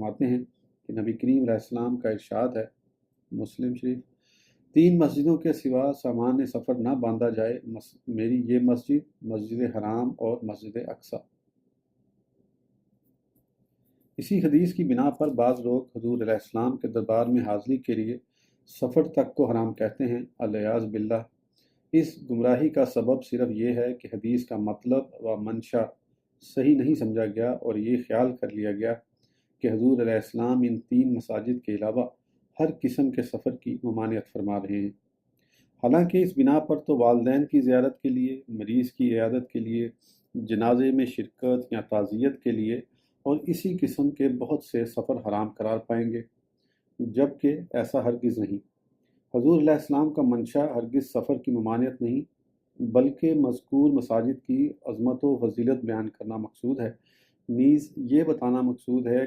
فرماتے ہیں کہ نبی کریم علیہ السلام کا ارشاد ہے، مسلم شریف، 3 مسجدوں کے سوا سامان سفر نہ باندھا جائے، میری یہ مسجد، مسجد حرام اور مسجد اقصی۔ اسی حدیث کی بنا پر بعض لوگ حضور علیہ السلام کے دربار میں حاضری کے لیے سفر تک کو حرام کہتے ہیں، الیاذ باللہ۔ اس گمراہی کا سبب صرف یہ ہے کہ حدیث کا مطلب و منشا صحیح نہیں سمجھا گیا اور یہ خیال کر لیا گیا کہ حضور علیہ السلام ان 3 مساجد کے علاوہ ہر قسم کے سفر کی ممانعت فرما رہے ہیں۔ حالانکہ اس بنا پر تو والدین کی زیارت کے لیے، مریض کی عیادت کے لیے، جنازے میں شرکت یا تعزیت کے لیے اور اسی قسم کے بہت سے سفر حرام قرار پائیں گے، جبکہ ایسا ہرگز نہیں۔ حضور علیہ السلام کا منشا ہرگز سفر کی ممانعت نہیں، بلکہ مذکور مساجد کی عظمت و فضیلت بیان کرنا مقصود ہے، نیز یہ بتانا مقصود ہے